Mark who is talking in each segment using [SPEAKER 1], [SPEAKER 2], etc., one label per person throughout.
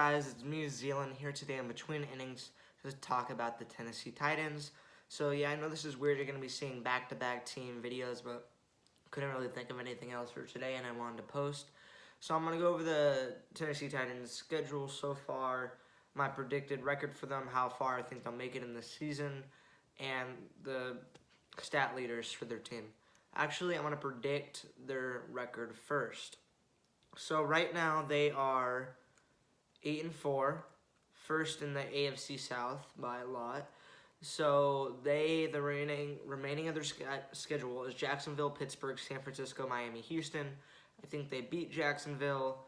[SPEAKER 1] guys? It's me, Zealand, here today in Between Innings to talk about the Tennessee Titans. So yeah, I know this is weird. You're going to be seeing back-to-back team videos, but couldn't really think of anything else for today, and I wanted to post. So I'm going to go over the Tennessee Titans schedule so far, my predicted record for them, how far I think they'll make it in the season, and the stat leaders for their team. Actually, I'm going to predict their record first. So right now they are 8-4, first in the AFC South by a lot. So the remaining of their schedule is Jacksonville, Pittsburgh, San Francisco, Miami, Houston. I think they beat Jacksonville,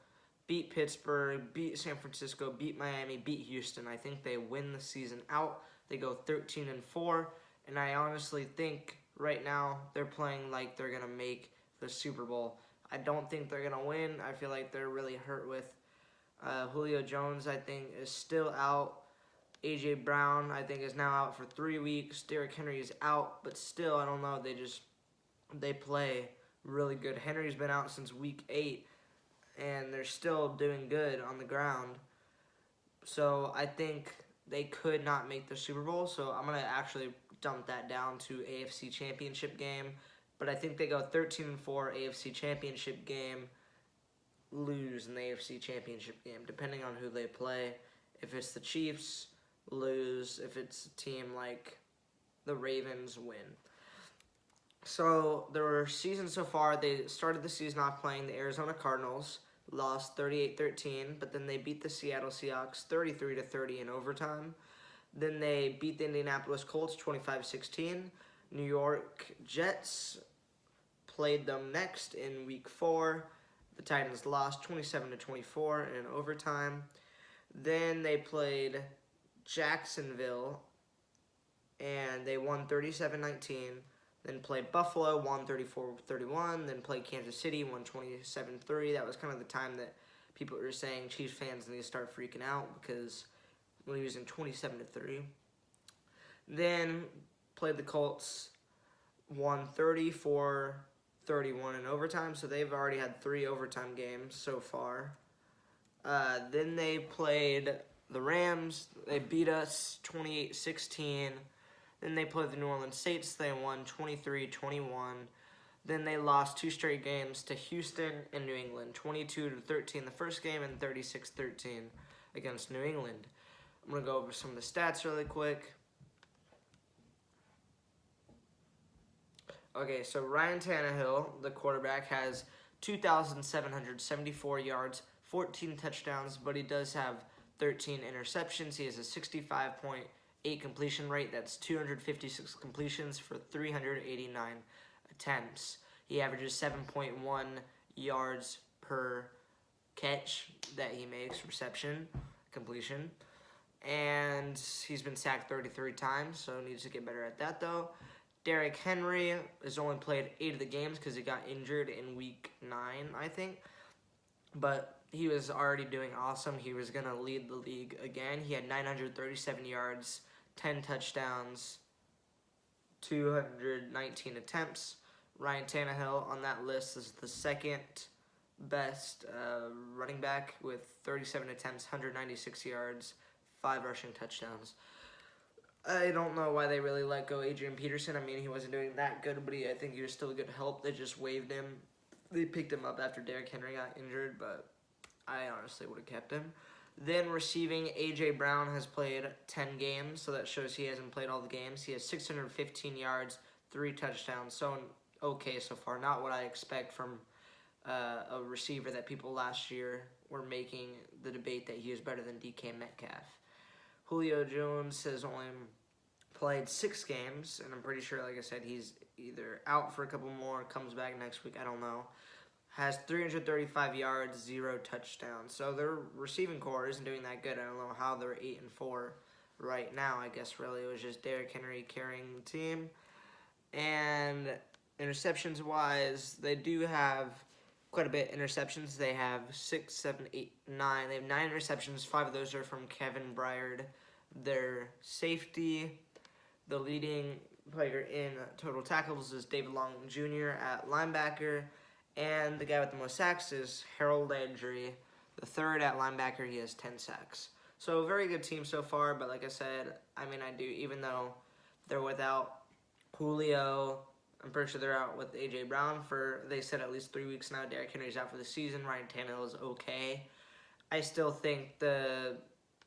[SPEAKER 1] beat Pittsburgh, beat San Francisco, beat Miami, beat Houston. I think they win the season out. They go 13-4, and I honestly think right now they're playing like they're gonna make the Super Bowl. I don't think they're gonna win. I feel like they're really hurt with Julio Jones, I think, is still out. A.J. Brown, I think, is now out for 3 weeks. Derrick Henry is out, but still, I don't know. They play really good. Henry's been out since week 8, and they're still doing good on the ground. So I think they could not make the Super Bowl. So I'm going to actually dump that down to AFC Championship game. But I think they go 13-4 AFC Championship game, lose in the AFC Championship game, depending on who they play. If it's the Chiefs, lose. If it's a team like the Ravens, win. So their season so far, they started the season off playing the Arizona Cardinals, lost 38-13, but then they beat the Seattle Seahawks 33-30 in overtime. Then they beat the Indianapolis Colts 25-16. New York Jets played them next in week 4. The Titans lost 27-24 in overtime. Then they played Jacksonville, and they won 37-19. Then played Buffalo, won 34-31. Then played Kansas City, won 27-3. That was kind of the time that people were saying Chiefs fans need to start freaking out because we're losing 27-3. Then played the Colts, won 34-31 in overtime, so they've already had 3 overtime games so far. Then they played the Rams. They beat us 28-16. Then they played the New Orleans Saints. They won 23-21. Then they lost 2 straight games to Houston and New England, 22-13 the first game and 36-13 against New England. I'm going to go over some of the stats really quick. Okay, so Ryan Tannehill, the quarterback, has 2,774 yards, 14 touchdowns, but he does have 13 interceptions. He has a 65.8 completion rate. That's 256 completions for 389 attempts. He averages 7.1 yards per catch that he makes, reception, completion. And he's been sacked 33 times, so needs to get better at that, though. Derrick Henry has only played 8 of the games because he got injured in week 9, I think. But he was already doing awesome. He was going to lead the league again. He had 937 yards, 10 touchdowns, 219 attempts. Ryan Tannehill on that list is the second best running back with 37 attempts, 196 yards, 5 rushing touchdowns. I don't know why they really let go Adrian Peterson. I mean, he wasn't doing that good, but I think he was still a good help. They just waived him. They picked him up after Derrick Henry got injured, but I honestly would have kept him. Then receiving, A.J. Brown has played 10 games, so that shows he hasn't played all the games. He has 615 yards, 3 touchdowns, so okay so far. Not what I expect from a receiver that people last year were making the debate that he was better than DK Metcalf. Julio Jones has only played 6 games, and I'm pretty sure, like I said, he's either out for a couple more, comes back next week, I don't know. Has 335 yards, 0 touchdowns. So their receiving core isn't doing that good. I don't know how they're 8-4 right now. I guess really it was just Derrick Henry carrying the team. And interceptions-wise, they do have quite a bit of interceptions. They have 6, 7, 8, 9. They have 9 interceptions. 5 of those are from Kevin Byard, their safety. The leading player in total tackles is David Long Jr. at linebacker. And the guy with the most sacks is Harold Landry, The third at linebacker, he has 10 sacks. So a very good team so far, but like I said, even though they're without Julio, I'm pretty sure they're out with A.J. Brown for, they said, at least 3 weeks now. Derrick Henry's out for the season. Ryan Tannehill is okay. I still think the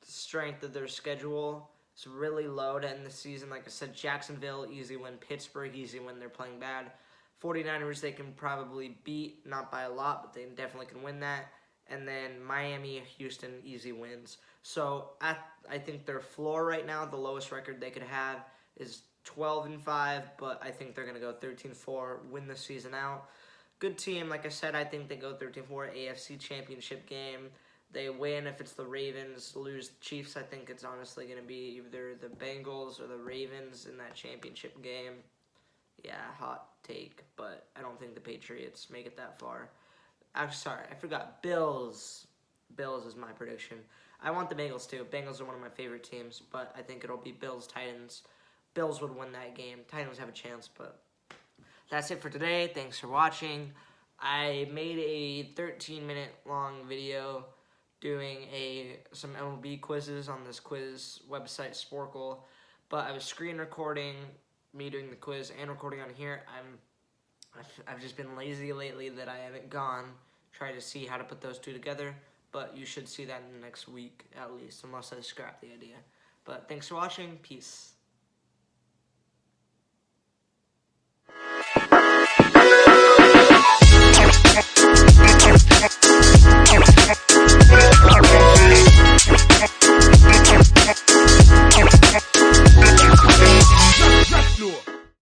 [SPEAKER 1] strength of their schedule is really low to end the season. Like I said, Jacksonville, easy win. Pittsburgh, easy win. They're playing bad. 49ers, they can probably beat, not by a lot, but they definitely can win that. And then Miami, Houston, easy wins. So I think their floor right now, the lowest record they could have is 12-5, but I think they're going to go 13-4, win the season out. Good team. Like I said, I think they go 13-4, AFC Championship game. They win if it's the Ravens, lose the Chiefs. I think it's honestly going to be either the Bengals or the Ravens in that championship game. Yeah, hot take, but I don't think the Patriots make it that far. I'm sorry, I forgot. Bills. Bills is my prediction. I want the Bengals too. Bengals are one of my favorite teams, but I think it'll be Bills-Titans. Bills would win that game. Titans have a chance, but that's it for today. Thanks for watching. I made a 13-minute long video doing some MLB quizzes on this quiz website, Sporkle, but I was screen recording me doing the quiz and recording on here. I've just been lazy lately that I haven't tried to see how to put those two together, but you should see that in the next week at least, unless I scrap the idea. But thanks for watching. Peace.